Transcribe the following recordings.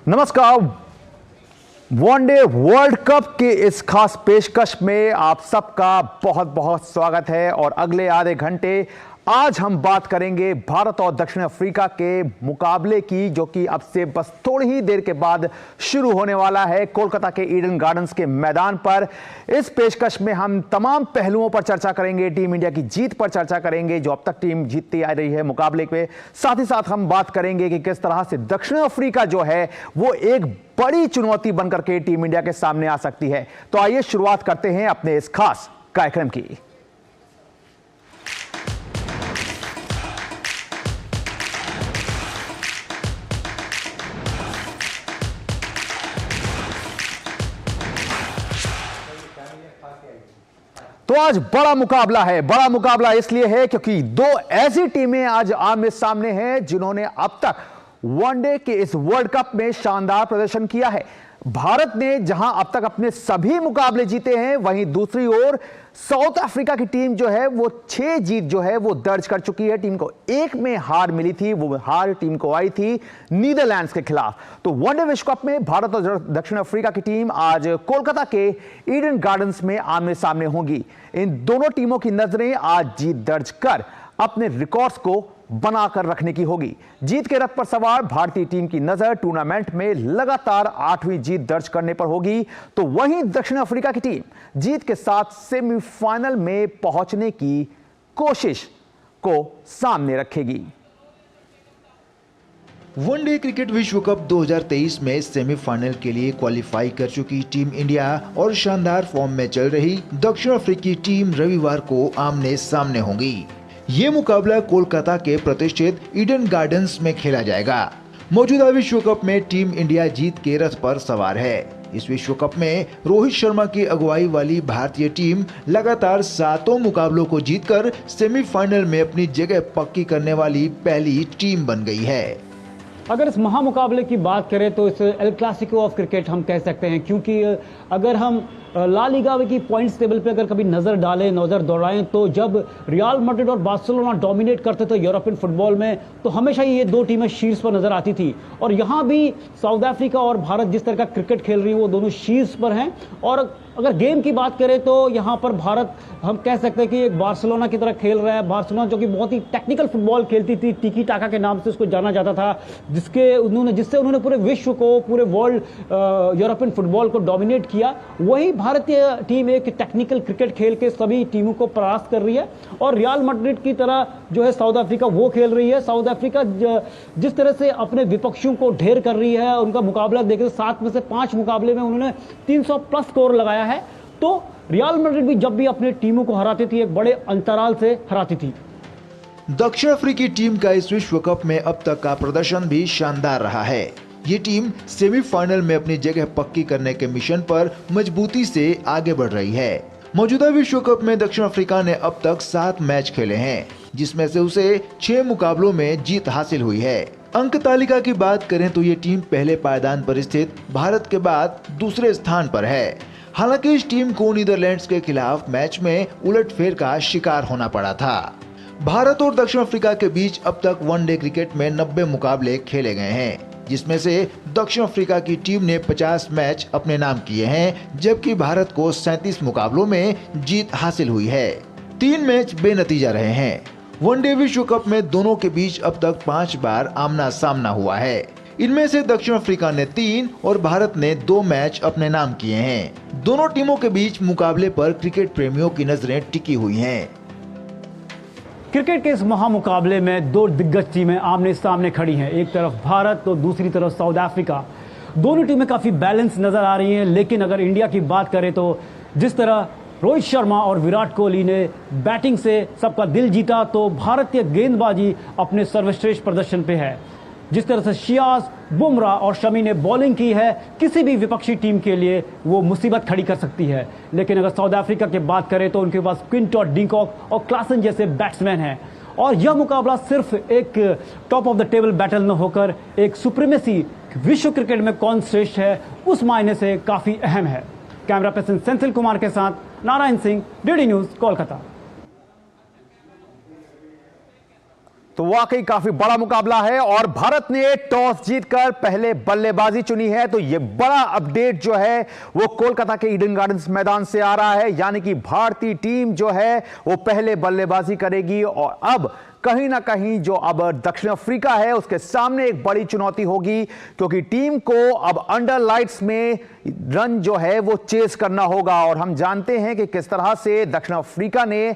नमस्कार। One day world cup के इस खास पेशकश में आप सबका बहुत बहुत स्वागत है। और अगले आधे घंटे आज हम बात करेंगे भारत और दक्षिण अफ्रीका के मुकाबले की, जो कि अब से बस थोड़ी ही देर के बाद शुरू होने वाला है कोलकाता के ईडन गार्डन्स के मैदान पर। इस पेशकश में हम तमाम पहलुओं पर चर्चा करेंगे। टीम इंडिया की जीत पर चर्चा करेंगे, जो अब तक टीम जीतती आ रही है मुकाबले पे। साथ ही साथ हम बात करेंगे कि किस तरह से दक्षिण अफ्रीका जो है वो एक बड़ी चुनौती बनकर के टीम इंडिया के सामने आ सकती है। तो आइए शुरुआत करते हैं अपने इस खास कार्यक्रम की। तो आज बड़ा मुकाबला है। बड़ा मुकाबला इसलिए है क्योंकि दो ऐसी टीमें आज आमने सामने हैं जिन्होंने अब तक वनडे के इस वर्ल्ड कप में शानदार प्रदर्शन किया है। भारत ने जहां अब तक अपने सभी मुकाबले जीते हैं, वहीं दूसरी ओर साउथ अफ्रीका की टीम जो है वो 6 जीत जो है वो दर्ज कर चुकी है। टीम को एक में हार मिली थी, वो हार टीम को आई थी नीदरलैंड्स के खिलाफ। तो वनडे विश्व कप में भारत और दक्षिण अफ्रीका की टीम आज कोलकाता के ईडन गार्डन्स में आमने सामने होंगी। इन दोनों टीमों की नजरें आज जीत दर्ज कर अपने रिकॉर्ड्स को बनाकर रखने की होगी। जीत के रथ पर सवार भारतीय टीम की नजर टूर्नामेंट में लगातार 8वीं जीत दर्ज करने पर होगी। तो वहीं दक्षिण अफ्रीका की टीम जीत के साथ सेमीफाइनल में पहुंचने की कोशिश को सामने रखेगी। वनडे क्रिकेट विश्व कप 2023 में सेमीफाइनल के लिए क्वालिफाई कर चुकी टीम इंडिया और शानदार फॉर्म में चल रही दक्षिण अफ्रीकी टीम रविवार को आमने सामने होंगी। ये मुकाबला कोलकाता के प्रतिष्ठित ईडन गार्डन्स में खेला जाएगा। मौजूदा विश्व कप में टीम इंडिया जीत के रथ पर सवार है। इस विश्व कप में रोहित शर्मा की अगुवाई वाली भारतीय टीम लगातार 7 मुकाबलों को जीतकर सेमीफाइनल में अपनी जगह पक्की करने वाली पहली टीम बन गई है। अगर इस महामुकाबले की बात करें तो इस एल क्लासिको ऑफ क्रिकेट हम कह सकते हैं, क्योंकि अगर हम ला लीगा की पॉइंट्स टेबल पे अगर कभी नज़र डालें, नज़र दौड़ाएं, तो जब रियल मैड्रिड और बार्सिलोना डोमिनेट करते थे यूरोपियन फुटबॉल में, तो हमेशा ये दो टीमें शीर्ष पर नजर आती थी। और यहाँ भी साउथ अफ्रीका और भारत जिस तरह का क्रिकेट खेल रही है वो दोनों शीर्ष पर हैं। और अगर गेम की बात करें तो यहाँ पर भारत हम कह सकते हैं कि एक बार्सिलोना की तरह खेल रहा है। बार्सिलोना जो कि बहुत ही टेक्निकल फुटबॉल खेलती थी, टिकी टाका के नाम से उसको जाना जाता था, जिससे उन्होंने पूरे विश्व को, पूरे वर्ल्ड यूरोपियन फुटबॉल को डोमिनेट किया। वही भारतीय टीम एक टेक्निकल क्रिकेट खेल के सभी टीमों को परास्त कर रही है। और रियल मैड्रिड की तरह जो है साउथ अफ्रीका वो खेल रही है। साउथ अफ्रीका जिस तरह से अपने विपक्षियों को ढेर कर रही है, उनका मुकाबला देखें, 7 में से 5 मुकाबले में उन्होंने 300 प्लस स्कोर लगाया है। तो रियल मैड्रिड भी जब भी अपने टीमों को हराती थी एक बड़े अंतराल से हराती थी। दक्षिण अफ्रीकी टीम का इस विश्व कप में अब तक का प्रदर्शन भी शानदार रहा है। ये टीम सेमीफाइनल में अपनी जगह पक्की करने के मिशन पर मजबूती से आगे बढ़ रही है। मौजूदा विश्व कप में दक्षिण अफ्रीका ने अब तक 7 मैच खेले हैं, जिसमें से उसे 6 मुकाबलों में जीत हासिल हुई है। अंक तालिका की बात करें तो ये टीम पहले पायदान पर स्थित भारत के बाद दूसरे स्थान पर है। हालांकि इस टीम को नीदरलैंड्स के खिलाफ मैच में उलटफेर का शिकार होना पड़ा था। भारत और दक्षिण अफ्रीका के बीच अब तक वनडे क्रिकेट में 90 मुकाबले खेले गए हैं, जिसमें से दक्षिण अफ्रीका की टीम ने 50 मैच अपने नाम किए हैं, जबकि भारत को 37 मुकाबलों में जीत हासिल हुई है। 3 मैच बेनतीजा रहे हैं। वनडे विश्व कप में दोनों के बीच अब तक 5 बार आमना सामना हुआ है। इनमें से दक्षिण अफ्रीका ने 3 और भारत ने 2 मैच अपने नाम किए हैं। दोनों टीमों के बीच मुकाबले पर क्रिकेट प्रेमियों की नजरें टिकी हुई हैं। क्रिकेट के इस महामुकाबले में 2 दिग्गज टीमें आमने सामने खड़ी हैं। एक तरफ भारत तो दूसरी तरफ साउथ अफ्रीका। दोनों टीमें काफी बैलेंस नजर आ रही हैं। लेकिन अगर इंडिया की बात करें तो जिस तरह रोहित शर्मा और विराट कोहली ने बैटिंग से सबका दिल जीता, तो भारतीय गेंदबाजी अपने सर्वश्रेष्ठ प्रदर्शन पे है। जिस तरह से सियाज, बुमराह और शमी ने बॉलिंग की है, किसी भी विपक्षी टीम के लिए वो मुसीबत खड़ी कर सकती है। लेकिन अगर साउथ अफ्रीका की बात करें तो उनके पास क्विंटन डिकॉक और क्लासन जैसे बैट्समैन हैं। और यह मुकाबला सिर्फ एक top of the table battle न होकर एक सुप्रीमेसी, विश्व क्रिकेट में कौन श्रेष्ठ है, उस मायने से काफी अहम है। कैमरा पर्सन सेंथिल कुमार के साथ नारायण सिंह, डीडी न्यूज, कोलकाता। तो वाकई काफी बड़ा मुकाबला है और भारत ने टॉस जीतकर पहले बल्लेबाजी चुनी है। तो यह बड़ा अपडेट जो है वो कोलकाता के ईडन गार्डन्स मैदान से आ रहा है, यानी कि भारतीय टीम जो है वो पहले बल्लेबाजी करेगी और अब कहीं ना कहीं जो अब दक्षिण अफ्रीका है उसके सामने एक बड़ी चुनौती होगी, क्योंकि टीम को अब अंडर लाइट्स में रन जो है वो चेस करना होगा। और हम जानते हैं कि किस तरह से दक्षिण अफ्रीका ने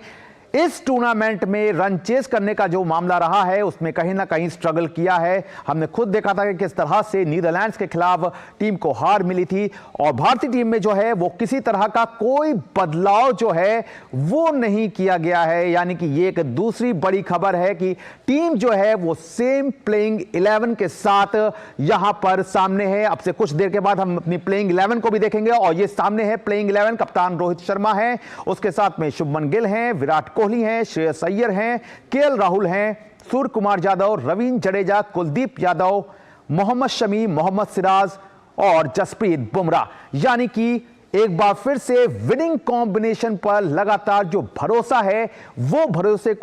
इस टूर्नामेंट में रन चेस करने का जो मामला रहा है उसमें कहीं ना कहीं स्ट्रगल किया है। हमने खुद देखा था कि किस तरह से नीदरलैंड्स के खिलाफ टीम को हार मिली थी और भारतीय टीम में जो है वो किसी तरह का कोई बदलाव जो है वो नहीं किया गया है। यानी कि ये एक दूसरी बड़ी खबर है कि टीम जो है वो सेम प्लेइंग 11 के साथ यहां पर सामने है। अब से कुछ देर के बाद हम अपनी प्लेइंग 11 को भी देखेंगे और ये सामने है प्लेइंग 11। कप्तान रोहित शर्मा है, उसके साथ में शुभमन गिल हैं, विराट कोहली हैं, श्रेयस अय्यर हैं, केएल राहुल हैं, सूर्य कुमार यादव, रवींद्र जडेजा, कुलदीप यादव, मोहम्मद शमी, मोहम्मद सिराज और जसप्रीत बुमराह। यानी कि एक बार फिर से विनिंग कॉम्बिनेशन पर लगातार जो भरोसा है वो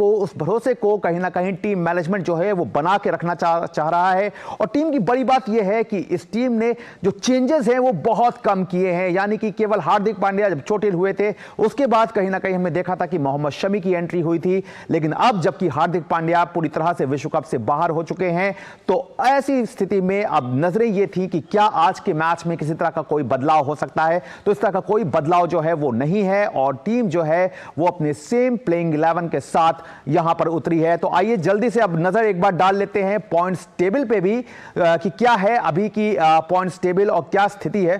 उस भरोसे को कहीं ना कहीं टीम मैनेजमेंट जो है वो बना के रखना चाह रहा है। और टीम की बड़ी बात यह है कि इस टीम ने जो चेंजेस हैं वो बहुत कम किए हैं। यानी कि केवल हार्दिक पांड्या जब चोटिल हुए थे उसके बाद कहीं ना कहीं हमने देखा था कि मोहम्मद शमी की एंट्री हुई थी, लेकिन अब जबकि हार्दिक पांड्या पूरी तरह से विश्व कप से बाहर हो चुके हैं तो ऐसी स्थिति में अब नजरें ये थी कि क्या आज के मैच में किसी तरह का कोई बदलाव हो सकता है। तो इस तरह का कोई बदलाव जो है वो नहीं है और टीम जो है वो अपने सेम प्लेइंग 11 के साथ यहां पर उतरी है। तो आइए जल्दी से अब नजर एक बार डाल लेते हैं पॉइंट्स टेबल पे भी कि क्या है अभी की पॉइंट्स टेबल और क्या स्थिति है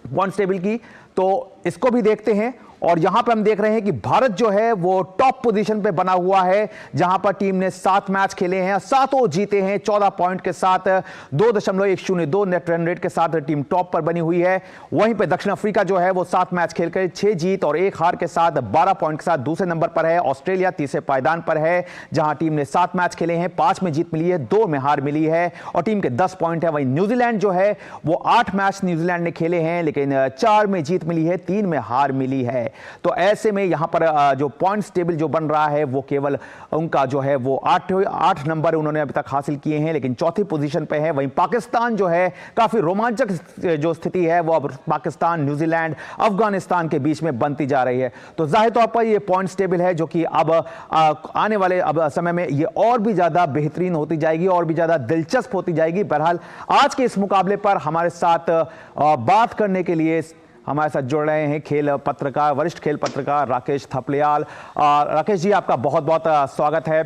पॉइंट्स टेबल की, तो इसको भी देखते हैं। और यहां पर हम देख रहे हैं कि भारत जो है वो टॉप पोजीशन पे बना हुआ है, जहां पर टीम ने 7 मैच खेले हैं, सातों जीते हैं 14 पॉइंट के साथ, 2.102 नेट रन रेट के साथ टीम टॉप पर बनी हुई है। वहीं पे दक्षिण अफ्रीका जो है वो 7 मैच खेलकर 6 जीत और 1 हार के साथ 12 पॉइंट के साथ दूसरे नंबर पर है। ऑस्ट्रेलिया तीसरे पायदान पर है, जहां टीम ने 7 मैच खेले हैं, 5 में जीत मिली है, 2 में हार मिली है और टीम के 10 पॉइंट है। वहीं न्यूजीलैंड जो है वो 8 मैच न्यूजीलैंड ने खेले हैं, लेकिन 4 में जीत मिली है, 3 में हार मिली है। तो ऐसे में यहां पर जो पॉइंट्स टेबल जो बन रहा है वो केवल उनका जो है वो 8 नंबर उन्होंने अभी तक हासिल किए हैं, लेकिन चौथी पोजीशन पे है। वहीं पाकिस्तान जो है काफी रोमांचक जो स्थिति है वो अब पाकिस्तान, न्यूजीलैंड, अफगानिस्तान के बीच में बनती जा रही है। तो जाहिर तौर पर ये पॉइंट्स टेबल है जो कि अब आने वाले अब समय में ये और भी ज्यादा बेहतरीन होती जाएगी और भी ज्यादा दिलचस्प होती जाएगी। बहरहाल आज के इस मुकाबले पर हमारे साथ बात करने के लिए हमारे साथ जुड़ रहे हैं खेल पत्रकार, वरिष्ठ खेल पत्रकार राकेश थपलियाल। राकेश जी, आपका बहुत बहुत स्वागत है।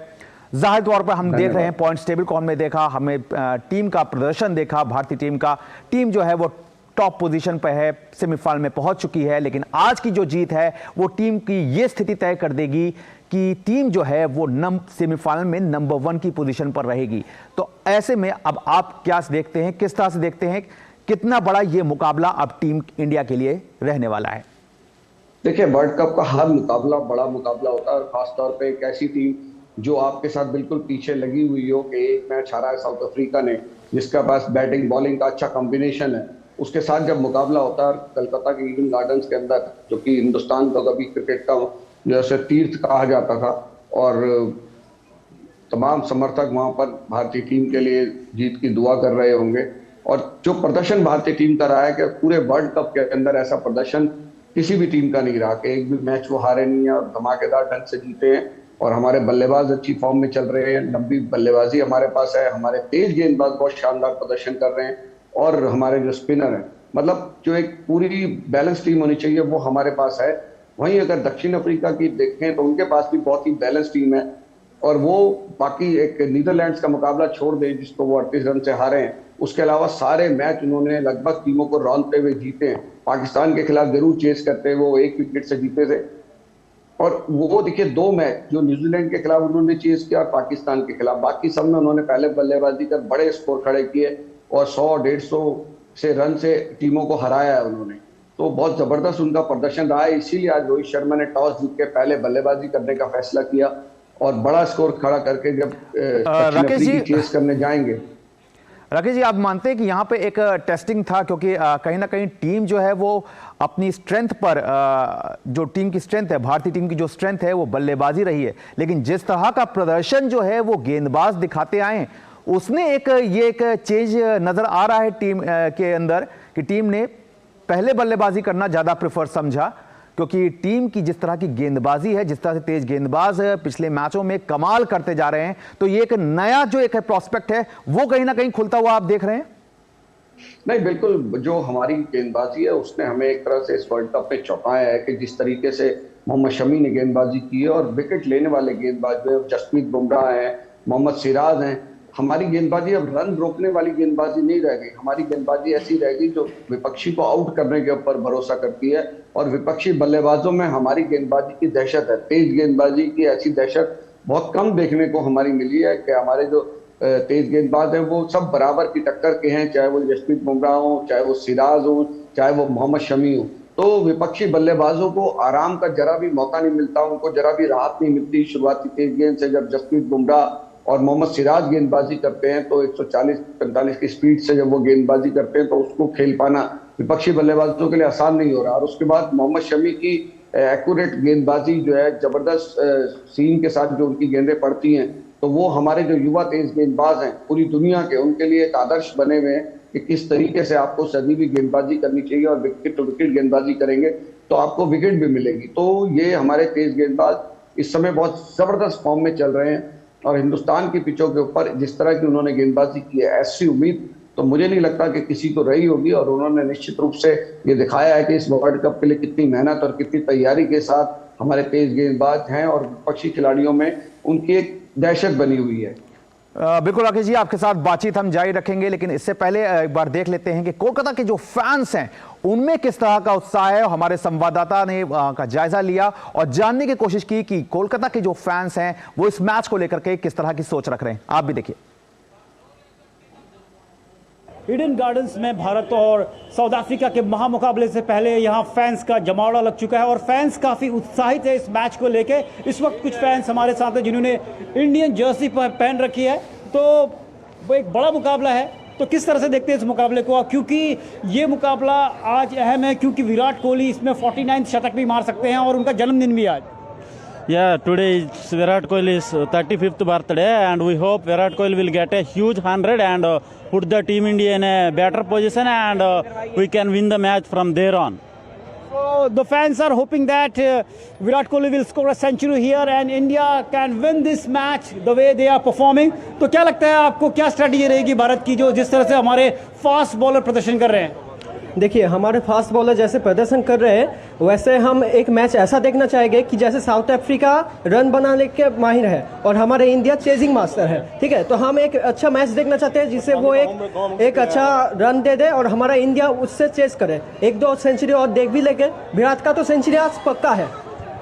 जाहिर तौर पर हम देख रहे हैं पॉइंट्स टेबल को, हमने देखा, हमें टीम का प्रदर्शन देखा, भारतीय टीम का, टीम जो है वो टॉप पोजीशन पर है, सेमीफाइनल में पहुंच चुकी है। लेकिन आज की जो जीत है वो टीम की ये स्थिति तय कर देगी कि टीम जो है वो सेमीफाइनल में नंबर 1 की पोजीशन पर रहेगी। तो ऐसे में अब आप क्या देखते हैं, किस तरह से देखते हैं, कितना बड़ा ये मुकाबला अब टीम इंडिया के लिए रहने वाला है? देखिए, वर्ल्ड कप का हर मुकाबला बड़ा मुकाबला होता है और खासतौर पे एक ऐसी टीम जो आपके साथ बिल्कुल पीछे लगी हुई हो कि एक मैच हारा है साउथ अफ्रीका ने, जिसके पास बैटिंग बॉलिंग का अच्छा कॉम्बिनेशन है, उसके साथ जब मुकाबला होता है कलकत्ता के ईडन गार्डन्स के अंदर, जो कि हिंदुस्तान का कभी क्रिकेट का जैसे तीर्थ कहा जाता था और तमाम समर्थक वहां पर भारतीय टीम के लिए जीत की दुआ कर रहे होंगे। और जो प्रदर्शन भारतीय टीम का रहा है कि पूरे वर्ल्ड कप के अंदर ऐसा प्रदर्शन किसी भी टीम का नहीं रहा कि एक भी मैच वो हारे नहीं है और धमाकेदार ढंग से जीते हैं। और हमारे बल्लेबाज अच्छी फॉर्म में चल रहे हैं, लंबी बल्लेबाजी हमारे पास है, हमारे तेज गेंदबाज बहुत शानदार प्रदर्शन कर रहे हैं और हमारे जो स्पिनर हैं, मतलब जो एक पूरी बैलेंस टीम होनी चाहिए वो हमारे पास है। वहीं अगर दक्षिण अफ्रीका की देखें तो उनके पास भी बहुत ही बैलेंस टीम है और वो बाकी एक नीदरलैंड्स का मुकाबला छोड़ दे जिसको वो 38 रन से हारे हैं, उसके अलावा सारे मैच उन्होंने लगभग टीमों को रौंदते हुए जीते हैं। पाकिस्तान के खिलाफ जरूर चेस करते, वो 1 विकेट से जीते थे और वो देखिए 2 मैच जो न्यूजीलैंड के खिलाफ उन्होंने चेस किया, पाकिस्तान के खिलाफ, बाकी सब में उन्होंने पहले बल्लेबाजी कर बड़े स्कोर खड़े किए और 100-150 से रन से टीमों को हराया है उन्होंने। तो बहुत जबरदस्त उनका प्रदर्शन रहा है, इसीलिए आज रोहित शर्मा ने टॉस जीत के पहले बल्लेबाजी करने का फैसला किया और बड़ा स्कोर खड़ा करके जब राकेश जी चेस करने जाएंगे। राकेश जी, आप मानते हैं कि यहाँ पे एक टेस्टिंग था, क्योंकि कहीं ना कहीं टीम जो है वो अपनी स्ट्रेंथ पर, जो टीम की स्ट्रेंथ है, भारतीय टीम की जो स्ट्रेंथ है वो बल्लेबाजी रही है, लेकिन जिस तरह का प्रदर्शन जो है वो गेंदबाज दिखाते आए हैं, उसने एक चेंज नजर आ रहा है टीम के अंदर कि टीम ने पहले बल्लेबाजी करना ज्यादा प्रेफर समझा, क्योंकि टीम की जिस तरह की गेंदबाजी है, जिस तरह से तेज गेंदबाज पिछले मैचों में कमाल करते जा रहे हैं, तो ये एक नया जो एक प्रॉस्पेक्ट है वो कहीं ना कहीं खुलता हुआ आप देख रहे हैं। नहीं, बिल्कुल, जो हमारी गेंदबाजी है उसने हमें एक तरह से इस वर्ल्ड कप में चौंकाया है कि जिस तरीके से मोहम्मद शमी ने गेंदबाजी की है और विकेट लेने वाले गेंदबाज जो जसप्रीत बुमराह हैं, मोहम्मद सिराज हैं, हमारी गेंदबाजी अब रन रोकने वाली गेंदबाजी नहीं रह गई। हमारी गेंदबाजी ऐसी रह गई जो विपक्षी को आउट करने के ऊपर भरोसा करती है, और विपक्षी बल्लेबाजों में हमारी गेंदबाजी की दहशत है। तेज गेंदबाजी की ऐसी दहशत बहुत कम देखने को हमारी मिली है कि हमारे जो तेज गेंदबाज हैं वो सब बराबर की टक्कर के हैं, चाहे वो जसप्रीत बुमराह हो, चाहे वो सिराज हो, चाहे वो मोहम्मद शमी हो। तो विपक्षी बल्लेबाजों को आराम का जरा भी मौका नहीं मिलता, उनको जरा भी राहत नहीं मिलती। शुरुआती तेज गेंद से जब जसप्रीत बुमराह और मोहम्मद सिराज गेंदबाजी करते हैं तो 140-45 की स्पीड से जब वो गेंदबाजी करते हैं तो उसको खेल पाना विपक्षी बल्लेबाजों के लिए आसान नहीं हो रहा। और उसके बाद मोहम्मद शमी की एक्यूरेट गेंदबाजी जो है, जबरदस्त सीम के साथ जो उनकी गेंदें पड़ती हैं, तो वो हमारे जो युवा तेज गेंदबाज हैं पूरी दुनिया के, उनके लिए एक आदर्श बने हुए हैं कि किस तरीके से आपको सदी भी गेंदबाजी करनी चाहिए, और विकेट टू विकेट गेंदबाजी करेंगे तो आपको विकेट भी मिलेगी। तो ये हमारे तेज गेंदबाज इस समय बहुत जबरदस्त फॉर्म में चल रहे हैं, और हिंदुस्तान की पिचों के ऊपर जिस तरह की उन्होंने गेंदबाजी की है, ऐसी उम्मीद तो मुझे नहीं लगता कि किसी को रही होगी। और उन्होंने निश्चित रूप से ये दिखाया है कि इस वर्ल्ड कप के लिए कितनी मेहनत और कितनी तैयारी के साथ हमारे तेज गेंदबाज हैं, और विपक्षी खिलाड़ियों में उनकी एक दहशत बनी हुई है। बिल्कुल राकेश जी, आपके साथ बातचीत हम जारी रखेंगे, लेकिन इससे पहले एक बार देख लेते हैं कि कोलकाता के जो फैंस हैं उनमें किस तरह का उत्साह है। हमारे संवाददाता ने का जायजा लिया और जानने की कोशिश की कि कोलकाता के जो फैंस हैं वो इस मैच को लेकर के किस तरह की सोच रख रहे हैं। आप भी देखिए। ईडन गार्डन्स में भारत और साउथ अफ्रीका के महामुकाबले से पहले यहाँ फैंस का जमावड़ा लग चुका है और फैंस काफ़ी उत्साहित है इस मैच को लेके। इस वक्त कुछ फैंस हमारे साथ हैं जिन्होंने इंडियन जर्सी पहन रखी है, तो वो एक बड़ा मुकाबला है। तो किस तरह से देखते हैं इस मुकाबले को, क्योंकि ये मुकाबला आज अहम है क्योंकि विराट कोहली इसमें 49 शतक भी मार सकते हैं और उनका जन्मदिन भी आज। Yeah, today is Virat Kohli's 35th birthday, and we hope Virat Kohli will get a huge 100 and put the team India in a better position, and we can win the match from there on. So the fans are hoping that Virat Kohli will score a century here and India can win this match the way they are performing. तो क्या लगता है आपको, क्या strategy रहेगी भारत की, जो जिस तरह से हमारे फास्ट बॉलर प्रदर्शन कर रहे हैं? देखिए, हमारे फास्ट बॉलर जैसे प्रदर्शन कर रहे हैं वैसे हम एक मैच ऐसा देखना चाहेंगे कि जैसे साउथ अफ्रीका रन बनाने के माहिर है और हमारे इंडिया चेजिंग मास्टर है, ठीक है। तो हम एक अच्छा मैच देखना चाहते हैं जिससे वो एक अच्छा रन दे दे और हमारा इंडिया उससे चेज करे, 1-2 सेंचुरी और देख भी लेंगे। विराट का तो सेंचुरी आज पक्का है।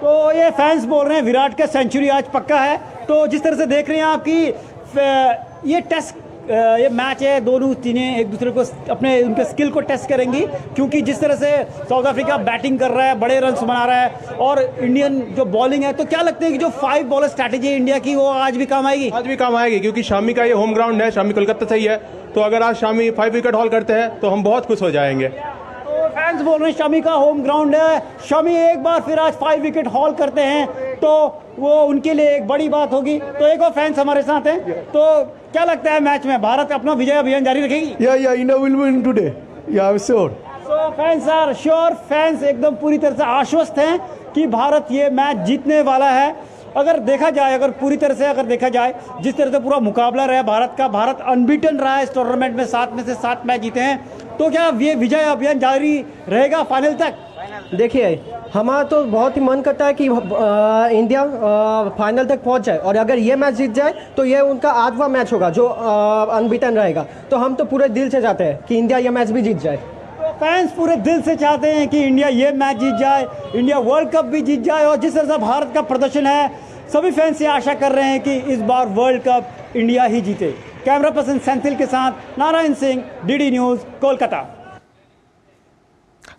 तो ये फैंस बोल रहे हैं विराट का सेंचुरी आज पक्का है। तो जिस तरह से देख रहे हैं आपकी ये टेस्ट ये मैच है, दोनों टीमें एक दूसरे को अपने उनके स्किल को टेस्ट करेंगी, क्योंकि जिस तरह से साउथ अफ्रीका बैटिंग कर रहा है, बड़े रन्स बना रहा है और इंडियन जो बॉलिंग है, तो क्या लगता है कि जो 5 बॉलर स्ट्रैटेजी है इंडिया की वो आज भी काम आएगी? आज भी काम आएगी, क्योंकि शामी का ये होम ग्राउंड है, शामी कोलकाता से ही है। तो अगर आज शामी 5 विकेट हॉल करते हैं तो हम बहुत खुश हो जाएंगे। तो फैंस बोल रहे हैं शमी का होम ग्राउंड है, शमी एक बार फिर आज 5 विकेट हॉल करते हैं तो वो उनके लिए एक बड़ी बात होगी। तो एक और फैंस हमारे साथ हैं, तो क्या लगता है मैच में भारत अपना विजय अभियान जारी रखेगी? India will win today. Yeah, I'm sure. So fans are sure, fans एकदम पूरी तरह से आश्वस्त हैं कि भारत ये मैच जीतने वाला है। अगर देखा जाए, अगर पूरी तरह से अगर देखा जाए जिस तरह से पूरा मुकाबला रहा भारत का, भारत अनबीटन रहा है इस टूर्नामेंट में, 7 में से 7 मैच जीते हैं, तो क्या ये विजय अभियान जारी रहेगा फाइनल तक? देखिए, हमारा तो बहुत ही मन करता है कि इंडिया फाइनल तक पहुंच जाए और अगर ये मैच जीत जाए तो ये उनका 8वां मैच होगा जो अनबीटन रहेगा। तो हम तो पूरे दिल से चाहते हैं कि इंडिया ये मैच भी जीत जाए। तो फैंस पूरे दिल से चाहते हैं कि इंडिया ये मैच जीत जाए, इंडिया वर्ल्ड कप भी जीत जाए, और जिस तरह से भारत का प्रदर्शन है सभी फैंस ये आशा कर रहे हैं कि इस बार वर्ल्ड कप इंडिया ही जीते। कैमरा पर्सन सेंथिल के साथ नारायण सिंह, डीडी न्यूज़, कोलकाता।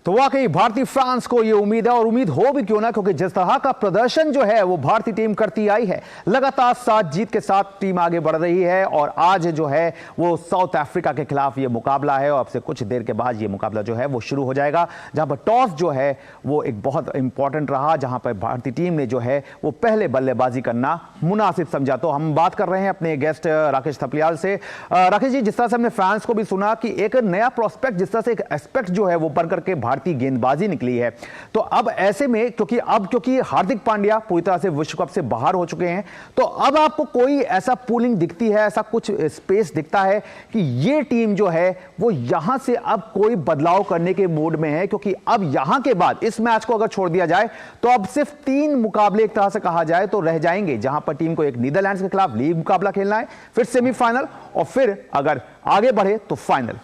तो वाकई भारतीय फैंस को यह उम्मीद है, और उम्मीद हो भी क्यों ना, क्योंकि जिस तरह का प्रदर्शन जो है वो भारतीय टीम करती आई है, लगातार 7 जीत के साथ टीम आगे बढ़ रही है। और आज जो है वो साउथ अफ्रीका के खिलाफ ये मुकाबला है, और अब से कुछ देर के बाद ये मुकाबला जो है वो शुरू हो जाएगा, जहां पर टॉस जो है वो एक बहुत इंपॉर्टेंट रहा, जहां पर भारतीय टीम ने जो है वो पहले बल्लेबाजी करना मुनासिब समझा। तो हम बात कर रहे हैं अपने गेस्ट राकेश थपलियाल से। राकेश जी, जिस तरह से हमने फैंस को भी सुना कि एक नया प्रोस्पेक्ट, जिस तरह से एक एस्पेक्ट जो है वो बन करके भारतीय गेंदबाजी निकली है, तो अब ऐसे में क्योंकि हार्दिक पांड्या पूरी तरह से विश्व कप से बाहर हो चुके हैं, तो अब आपको कोई ऐसा पूलिंग दिखती है, ऐसा कुछ स्पेस दिखता है कि ये टीम जो है वो यहां से अब कोई बदलाव करने के मूड में है? क्योंकि अब यहां के बाद इस मैच को अगर छोड़ दिया जाए तो अब सिर्फ 3 मुकाबले एक तरह से कहा जाए तो रह जाएंगे, जहां पर टीम को एक नीदरलैंड्स के खिलाफ लीग मुकाबला खेलना है, फिर सेमीफाइनल, और फिर अगर आगे बढ़े तो फाइनल।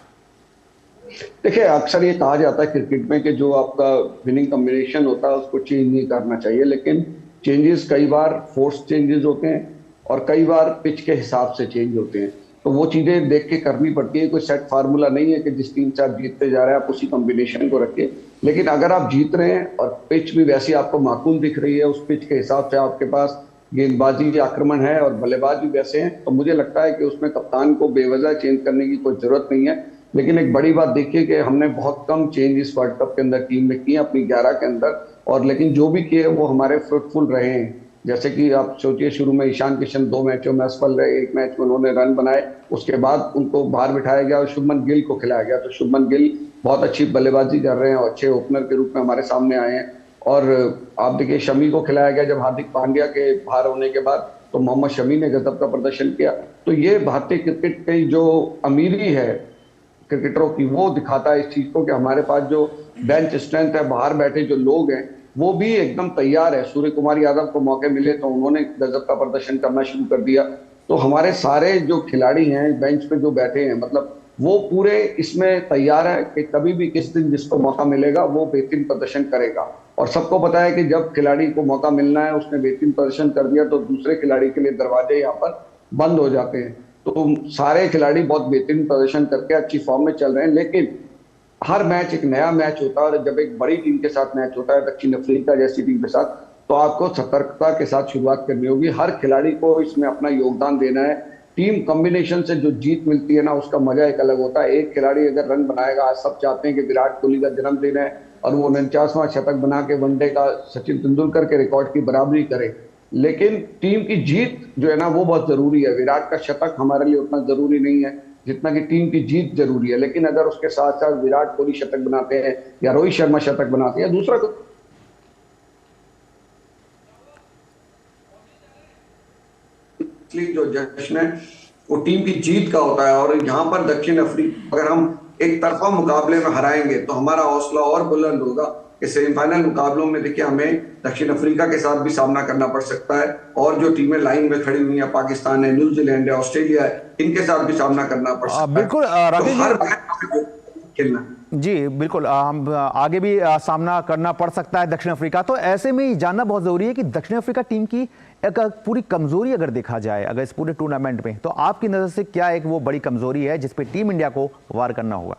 देखिए, अक्सर ये कहा जाता है क्रिकेट में कि जो आपका विनिंग कॉम्बिनेशन होता है उसको चेंज नहीं करना चाहिए, लेकिन चेंजेस कई बार फोर्स चेंजेस होते हैं और कई बार पिच के हिसाब से चेंज होते हैं, तो वो चीजें देख के करनी पड़ती है। कोई सेट फार्मूला नहीं है कि जिस टीम से आप जीतते जा रहे हैं आप उसी कॉम्बिनेशन को रखें, लेकिन अगर आप जीत रहे हैं और पिच भी वैसी आपको माकूल दिख रही है, उस पिच के हिसाब से आपके पास गेंदबाजी के आक्रमण है और बल्लेबाज भी वैसे हैं, तो मुझे लगता है कि उसमें कप्तान को बेवजह चेंज करने की कोई जरूरत नहीं है। लेकिन एक बड़ी बात देखिए कि हमने बहुत कम चेंज इस वर्ल्ड कप के अंदर टीम में किए अपनी 11 के अंदर, और लेकिन जो भी किए वो हमारे फ्रूटफुल रहे हैं। जैसे कि आप सोचिए, शुरू में ईशान किशन 2 मैचों में असफल रहे, 1 मैच में उन्होंने रन बनाए, उसके बाद उनको बाहर बिठाया गया और शुभमन गिल को खिलाया गया, तो शुभमन गिल बहुत अच्छी बल्लेबाजी कर रहे हैं और अच्छे ओपनर के रूप में हमारे सामने आए हैं। और आप देखिए, शमी को खिलाया गया जब हार्दिक पांड्या के बाहर होने के बाद, तो मोहम्मद शमी ने गजब का प्रदर्शन किया। तो ये भारतीय क्रिकेट की जो अमीरी है क्रिकेटरों की, वो दिखाता है इस चीज को कि हमारे पास जो बेंच स्ट्रेंथ है, बाहर बैठे जो लोग हैं वो भी एकदम तैयार है। सूर्य कुमार यादव को मौके मिले तो उन्होंने गजब का प्रदर्शन करना शुरू कर दिया। तो हमारे सारे जो खिलाड़ी हैं बेंच पे जो बैठे हैं, मतलब वो पूरे इसमें तैयार है कि कभी भी किस दिन जिसको मौका मिलेगा वो बेहतरीन प्रदर्शन करेगा। और सबको पता है कि जब खिलाड़ी को मौका मिलना है, उसने बेहतरीन प्रदर्शन कर दिया तो दूसरे खिलाड़ी के लिए दरवाजे यहाँ पर बंद हो जाते हैं। तो सारे खिलाड़ी बहुत बेहतरीन प्रदर्शन करके अच्छी फॉर्म में चल रहे हैं, लेकिन हर मैच एक नया मैच होता है, और जब एक बड़ी टीम के साथ मैच होता है, दक्षिण अफ्रीका जैसी टीम के साथ, तो आपको सतर्कता के साथ शुरुआत करनी होगी। हर खिलाड़ी को इसमें अपना योगदान देना है। टीम कॉम्बिनेशन से जो जीत मिलती है ना, उसका मजा एक अलग होता है। एक खिलाड़ी अगर रन बनाएगा, आज सब चाहते हैं कि विराट कोहली का जन्मदिन है और वो 49वां शतक बना के वनडे का सचिन तेंदुलकर के रिकॉर्ड की बराबरी करे, लेकिन टीम की जीत जो है ना वो बहुत जरूरी है। विराट का शतक हमारे लिए उतना जरूरी नहीं है जितना कि टीम की जीत जरूरी है, लेकिन अगर उसके साथ साथ विराट कोहली शतक बनाते हैं या रोहित शर्मा शतक बनाते हैं, दूसरा जो जश्न है वो टीम की जीत का होता है। और यहाँ पर दक्षिण अफ्रीका अगर हम एक तरफा मुकाबले में हराएंगे तो हमारा हौसला और बुलंद होगा कि सेमीफाइनल मुकाबलों में देखिए हमें दक्षिण अफ्रीका के साथ भी सामना करना पड़ सकता है, और जो टीमें लाइन में खड़ी हुई हैं, पाकिस्तान है, न्यूजीलैंड है, ऑस्ट्रेलिया है, इनके साथ भी सामना करना पड़ सकता है। बिल्कुल खेलना जी, बिल्कुल हम आगे भी सामना करना पड़ सकता है दक्षिण अफ्रीका। तो ऐसे में जानना बहुत जरूरी है कि दक्षिण अफ्रीका टीम की एक पूरी कमजोरी अगर देखा जाए, अगर इस पूरे टूर्नामेंट में, तो आपकी नजर से क्या एक वो बड़ी कमजोरी है जिस पे टीम इंडिया को वार करना होगा?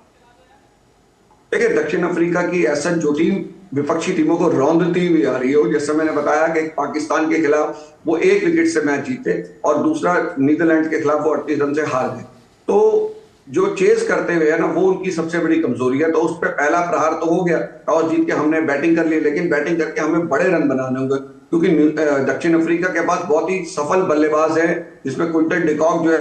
देखिए, दक्षिण अफ्रीका की ऐसा जो टीम विपक्षी टीमों को रौंदती हुई आ रही हो, जैसे मैंने बताया कि पाकिस्तान के खिलाफ वो 1 विकेट से मैच जीते और दूसरा नीदरलैंड के खिलाफ वो 38 रन से हार गए, तो जो चेस करते हुए है ना वो उनकी सबसे बड़ी कमजोरी है। तो उस पर पहला प्रहार तो हो गया, टॉस जीत के हमने बैटिंग कर ली, लेकिन बैटिंग करके हमें बड़े रन बनाने होंगे, क्योंकि दक्षिण अफ्रीका के पास बहुत ही सफल बल्लेबाज है, जिसमें क्विंटन डिकॉक जो है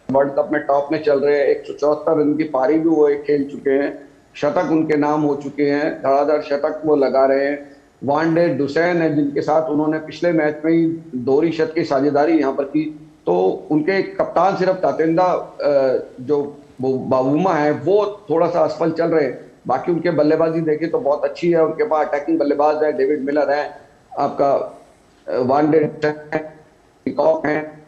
वर्ल्ड कप में टॉप में चल रहे हैं। 174 रन की पारी भी वो खेल चुके हैं, शतक उनके नाम हो चुके हैं, धड़ाधड़ शतक वो लगा रहे हैं। वानडे डुसैन है जिनके साथ उन्होंने पिछले मैच में ही दोहरी शतक की साझेदारी यहाँ पर की, तो उनके कप्तान सिर्फ तातेंदा जो बावूमा है वो थोड़ा सा असफल चल रहे हैं, बाकी उनके बल्लेबाजी देखें तो बहुत अच्छी है। उनके पास अटैकिंग बल्लेबाज है, डेविड मिलर है, आपका वानडे डिकॉक है,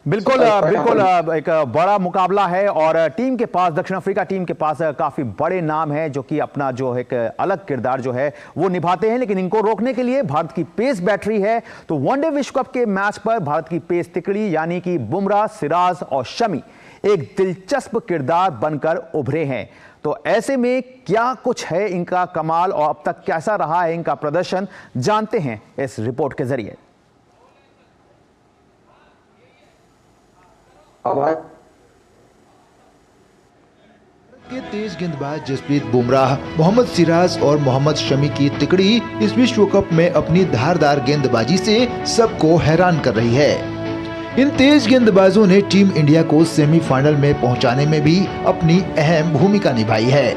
बिल्कुल बिल्कुल एक बड़ा मुकाबला है और टीम के पास, दक्षिण अफ्रीका टीम के पास काफी बड़े नाम हैं जो कि अपना जो एक अलग किरदार जो है वो निभाते हैं, लेकिन इनको रोकने के लिए भारत की पेस बैटरी है। तो वनडे विश्व कप के मैच पर भारत की पेस तिकड़ी यानी कि बुमराह, सिराज और शमी एक दिलचस्प किरदार बनकर उभरे हैं। तो ऐसे में क्या कुछ है इनका कमाल और अब तक कैसा रहा है इनका प्रदर्शन, जानते हैं इस रिपोर्ट के जरिए। के तेज गेंदबाज जसप्रीत बुमराह, मोहम्मद सिराज और मोहम्मद शमी की तिकड़ी इस विश्व कप में अपनी धारदार गेंदबाजी से सबको हैरान कर रही है। इन तेज गेंदबाजों ने टीम इंडिया को सेमीफाइनल में पहुंचाने में भी अपनी अहम भूमिका निभाई है।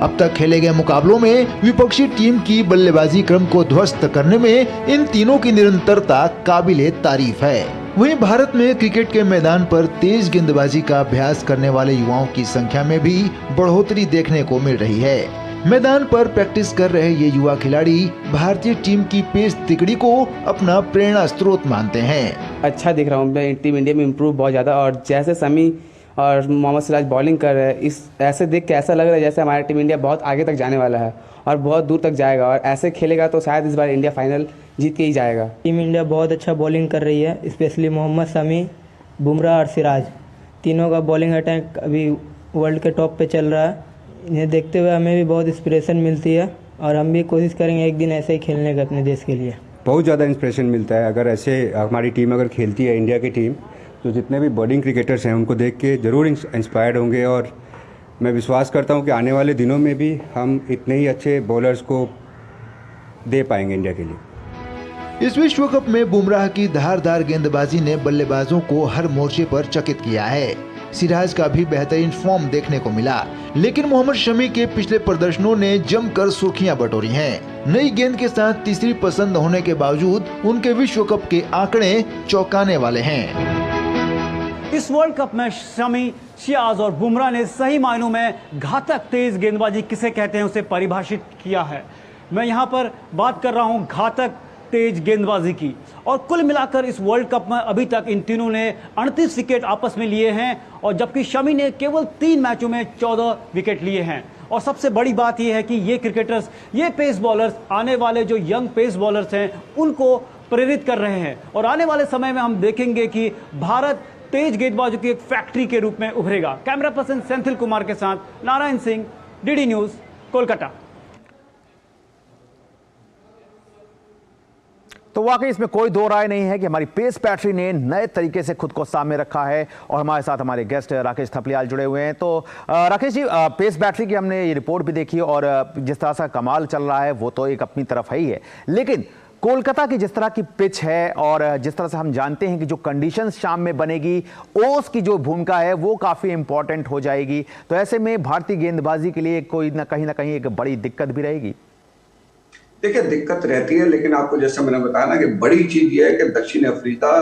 अब तक खेले गए मुकाबलों में विपक्षी टीम की बल्लेबाजी क्रम को ध्वस्त करने में इन तीनों की निरंतरता काबिले तारीफ है। वहीं भारत में क्रिकेट के मैदान पर तेज गेंदबाजी का अभ्यास करने वाले युवाओं की संख्या में भी बढ़ोतरी देखने को मिल रही है। मैदान पर प्रैक्टिस कर रहे ये युवा खिलाड़ी भारतीय टीम की पेस तिकड़ी को अपना प्रेरणा स्रोत मानते हैं। अच्छा दिख रहा हूँ, टीम इंडिया में इम्प्रूव बहुत ज़्यादा, और जैसे शमी और मोहम्मद सिराज बॉलिंग कर रहे हैं, इस ऐसे देख के ऐसा लग रहा है जैसे हमारा टीम इंडिया बहुत आगे तक जाने वाला है और बहुत दूर तक जाएगा, और ऐसे खेलेगा तो शायद इस बार इंडिया फाइनल जीत के ही जाएगा। टीम इंडिया बहुत अच्छा बॉलिंग कर रही है, स्पेशली मोहम्मद शमी, बुमराह और सिराज, तीनों का बॉलिंग अटैक अभी वर्ल्ड के टॉप पे चल रहा है। इन्हें देखते हुए हमें भी बहुत इंस्पिरेशन मिलती है और हम भी कोशिश करेंगे एक दिन ऐसे ही खेलने का अपने देश के लिए। बहुत ज़्यादा इंस्पिरेशन मिलता है। अगर ऐसे हमारी टीम अगर खेलती है, इंडिया की टीम, तो जितने भी बॉलिंग क्रिकेटर्स हैं उनको देख के ज़रूर इंस्पायर्ड होंगे, और मैं विश्वास करता हूं कि आने वाले दिनों में भी हम इतने ही अच्छे बॉलर्स को दे पाएंगे इंडिया के लिए। इस विश्व कप में बुमराह की धारदार गेंदबाजी ने बल्लेबाजों को हर मोर्चे पर चकित किया है। सिराज का भी बेहतरीन फॉर्म देखने को मिला, लेकिन मोहम्मद शमी के पिछले प्रदर्शनों ने जमकर सुर्खियां बटोरी हैं। नई गेंद के साथ तीसरी पसंद होने के बावजूद उनके विश्व कप के आंकड़े चौंकाने वाले हैं। इस वर्ल्ड कप में शमी, सिराज और बुमराह ने सही मायनों में घातक तेज गेंदबाजी किसे कहते हैं उसे परिभाषित किया है। मैं यहां पर बात कर रहा हूं घातक तेज गेंदबाजी की, और कुल मिलाकर इस वर्ल्ड कप में अभी तक इन तीनों ने 38 विकेट आपस में लिए हैं, और जबकि शमी ने केवल 3 मैचों में 14 विकेट लिए हैं। और सबसे बड़ी बात यह है कि ये क्रिकेटर्स, ये पेस बॉलर्स, आने वाले जो यंग पेस बॉलर्स हैं उनको प्रेरित कर रहे हैं, और आने वाले समय में हम देखेंगे कि भारत तेज गेंदबाजों की एक फैक्ट्री के रूप में उभरेगा। कैमरा पर्सन सेंथिल कुमार के साथ नारायण सिंह, डीडी न्यूज, कोलकाता। तो वाकई इसमें कोई दो राय नहीं है कि हमारी पेस बैटरी ने नए तरीके से खुद को सामने रखा है, और हमारे साथ हमारे गेस्ट राकेश थपलियाल जुड़े हुए हैं। तो राकेश जी, पेस बैटरी की हमने ये रिपोर्ट भी देखी, और जिस तरह से कमाल चल रहा है वो तो एक अपनी तरफ है ही है, लेकिन कोलकाता की जिस तरह की पिच है और जिस तरह से हम जानते हैं कि जो कंडीशंस शाम में बनेगी, ओस की जो भूमिका है वो काफ़ी इंपॉर्टेंट हो जाएगी। तो ऐसे में भारतीय गेंदबाजी के लिए कोई ना कहीं एक बड़ी दिक्कत भी रहेगी। देखिए, दिक्कत रहती है, लेकिन आपको जैसे मैंने बताया ना कि बड़ी चीज ये है कि दक्षिण अफ्रीका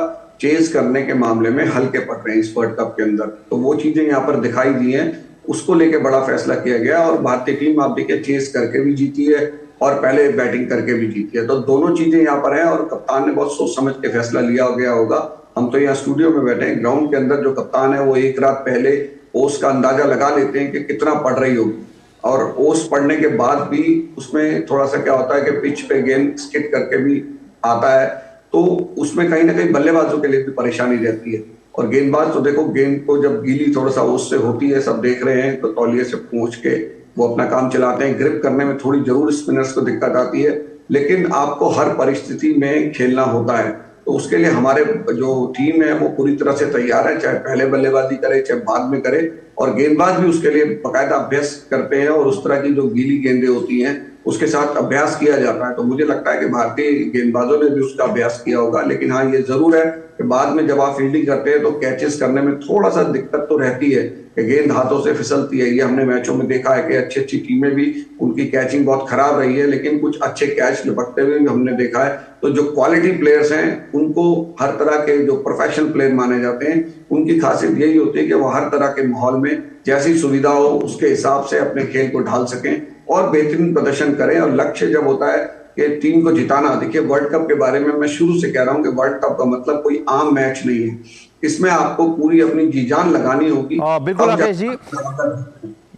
चेज करने के मामले में हल्के पड़ रहे हैं इस वर्ल्ड कप के अंदर। तो वो चीजें यहाँ पर दिखाई दी हैं, उसको लेके बड़ा फैसला किया गया, और भारतीय टीम आप देखिए चेज करके भी जीती है और पहले बैटिंग करके भी जीती है। तो दोनों चीजें यहाँ पर हैं, और कप्तान ने बहुत सोच समझ के फैसला लिया गया होगा। हम तो यहाँ स्टूडियो में बैठे हैं, ग्राउंड के अंदर जो कप्तान है वो एक रात पहले ओस का अंदाजा लगा लेते हैं कि कितना पड़ रही होगी, और ओस पड़ने के बाद भी उसमें थोड़ा सा क्या होता है कि पिच पे गेंद स्किट करके भी आता है, तो उसमें कहीं ना कहीं बल्लेबाजों के लिए भी परेशानी रहती है। और गेंदबाज तो देखो, गेंद को जब गीली थोड़ा सा ओस से होती है, सब देख रहे हैं, तो तौलिए से पूंछ के वो अपना काम चलाते हैं। ग्रिप करने में थोड़ी जरूर स्पिनर्स को दिक्कत आती है, लेकिन आपको हर परिस्थिति में खेलना होता है। तो उसके लिए हमारे जो टीम है वो पूरी तरह से तैयार है, चाहे पहले बल्लेबाजी करे चाहे बाद में करे, और गेंदबाज भी उसके लिए बाकायदा अभ्यास करते हैं, और उस तरह की जो गीली गेंदें होती हैं उसके साथ अभ्यास किया जाता है। तो मुझे लगता है कि भारतीय गेंदबाजों ने भी उसका अभ्यास किया होगा। लेकिन हाँ, ये जरूर है कि बाद में जब आप फील्डिंग करते हैं तो कैचेस करने में थोड़ा सा दिक्कत तो रहती है कि गेंद हाथों से फिसलती है। ये हमने मैचों में देखा है कि अच्छी अच्छी टीमें भी, उनकी कैचिंग बहुत खराब रही है, लेकिन कुछ अच्छे कैच लपकते हुए भी हमने देखा है। तो जो क्वालिटी प्लेयर्स हैं उनको हर तरह के जो प्रोफेशनल प्लेयर माने जाते हैं, उनकी खासियत यही होती है कि वो हर तरह के माहौल में जैसी सुविधा हो उसके हिसाब से अपने खेल को ढाल सकें और बेहतरीन प्रदर्शन करें। और लक्ष्य जब होता है कि टीम को जिताना, देखिए वर्ल्ड कप के बारे में मैं शुरू से कह रहा हूं कि वर्ल्ड कप का मतलब कोई आम मैच नहीं है। इसमें आपको पूरी अपनी जी जान लगानी होगी। बिल्कुल राकेश जी,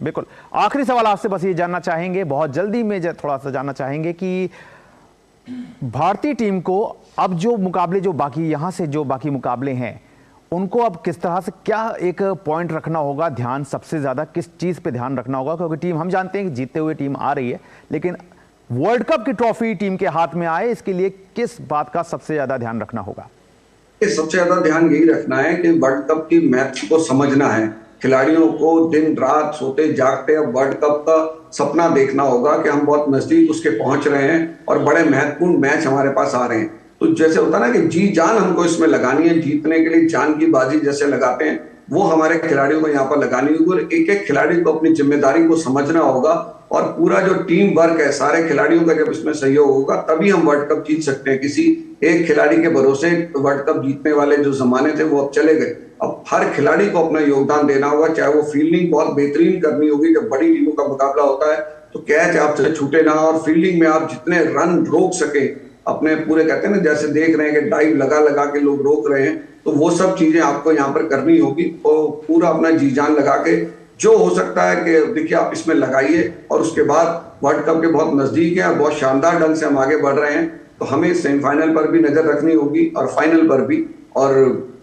बिल्कुल। आखिरी सवाल आपसे बस ये जानना चाहेंगे, बहुत जल्दी में थोड़ा सा जानना चाहेंगे कि भारतीय टीम को अब जो मुकाबले, जो बाकी यहां से जो बाकी मुकाबले हैं, उनको अब किस तरह से, क्या एक पॉइंट रखना होगा, ध्यान सबसे ज्यादा किस चीज पे ध्यान रखना होगा? क्योंकि टीम, हम जानते हैं कि जीतते हुए टीम आ रही है, लेकिन वर्ल्ड कप की ट्रॉफी टीम के हाथ में आए, इसके लिए किस बात का सबसे ज्यादा ध्यान रखना होगा? सबसे ज्यादा ध्यान यही रखना है कि वर्ल्ड कप की मैच को समझना है। खिलाड़ियों को दिन रात सोते जागते अब वर्ल्ड कप का सपना देखना होगा कि हम बहुत नजदीक उसके पहुंच रहे हैं और बड़े महत्वपूर्ण मैच हमारे पास आ रहे हैं। तो जैसे होता है ना कि जी जान हमको इसमें लगानी है, जीतने के लिए जान की बाजी जैसे लगाते हैं, वो हमारे खिलाड़ियों को यहाँ पर लगानी होगी और एक एक खिलाड़ी को अपनी जिम्मेदारी को समझना होगा और पूरा जो टीम वर्क है सारे खिलाड़ियों का जब इसमें सहयोग होगा तभी हम वर्ल्ड कप जीत सकते हैं। किसी एक खिलाड़ी के भरोसे वर्ल्ड कप जीतने वाले जो जमाने थे वो अब चले गए। अब हर खिलाड़ी को अपना योगदान देना होगा, चाहे वो फील्डिंग बहुत बेहतरीन करनी होगी। जब बड़ी टीमों का मुकाबला होता है तो कैच आपसे छूटे ना और फील्डिंग में आप जितने रन रोक सके अपने पूरे, कहते हैं ना जैसे देख रहे हैं कि डाइव लगा लगा के लोग रोक रहे हैं, तो वो सब चीजें आपको यहाँ पर करनी होगी और पूरा अपना जी जान लगा के जो हो सकता है कि देखिए आप इसमें लगाइए। और उसके बाद वर्ल्ड कप के बहुत नजदीक है और बहुत शानदार ढंग से हम आगे बढ़ रहे हैं, तो हमें सेमीफाइनल पर भी नजर रखनी होगी और फाइनल पर भी, और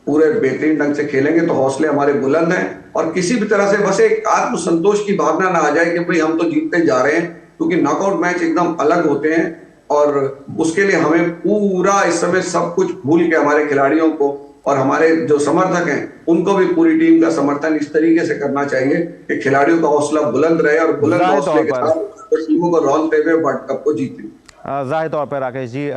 पूरे बेहतरीन ढंग से खेलेंगे तो हौसले हमारे बुलंद हैं। और किसी भी तरह से बस एक आत्मसंतोष की भावना ना आ जाए कि भाई हम तो जीतते जा रहे हैं, क्योंकि नॉकआउट मैच एकदम अलग होते हैं और उसके लिए हमें पूरा इस समय सब कुछ भूल के हमारे खिलाड़ियों को और हमारे जो समर्थक हैं उनको भी पूरी टीम का समर्थन इस तरीके से करना चाहिए कि खिलाड़ियों का हौसला बुलंद रहे और बुलंद हौसले के साथ टीमों को रौंदते हुए वर्ल्ड कप को जीते। जाहिर तौर पर राकेश जी,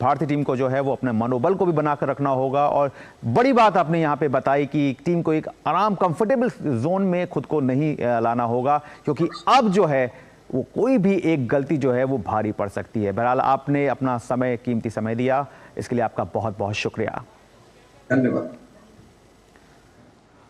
भारतीय टीम को जो है वो अपने मनोबल को भी बनाकर रखना होगा और बड़ी बात आपने यहाँ पे बताई कि टीम को एक आराम कंफर्टेबल जोन में खुद को नहीं लाना होगा, क्योंकि अब जो है वो कोई भी एक गलती जो है वो भारी पड़ सकती है। बहरहाल आपने अपना समय, कीमती समय दिया, इसके लिए आपका बहुत बहुत शुक्रिया, धन्यवाद।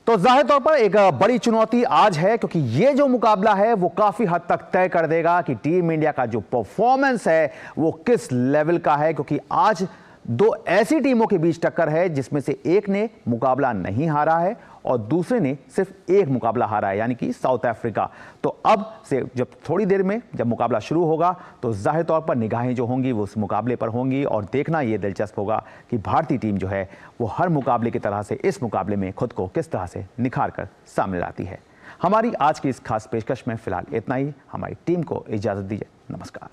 तो जाहिर तौर पर एक बड़ी चुनौती आज है, क्योंकि ये जो मुकाबला है वो काफी हद तक तय कर देगा कि टीम इंडिया का जो परफॉर्मेंस है वो किस लेवल का है, क्योंकि आज दो ऐसी टीमों के बीच टक्कर है जिसमें से एक ने मुकाबला नहीं हारा है और दूसरे ने सिर्फ एक मुकाबला हारा है, यानी कि साउथ अफ्रीका। तो अब से जब थोड़ी देर में जब मुकाबला शुरू होगा तो जाहिर तौर पर निगाहें जो होंगी वो उस मुकाबले पर होंगी और देखना ये दिलचस्प होगा कि भारतीय टीम जो है वो हर मुकाबले की तरह से इस मुकाबले में खुद को किस तरह से निखार कर सामने लाती है। हमारी आज की इस खास पेशकश में फिलहाल इतना ही। हमारी टीम को इजाजत दीजिए। नमस्कार।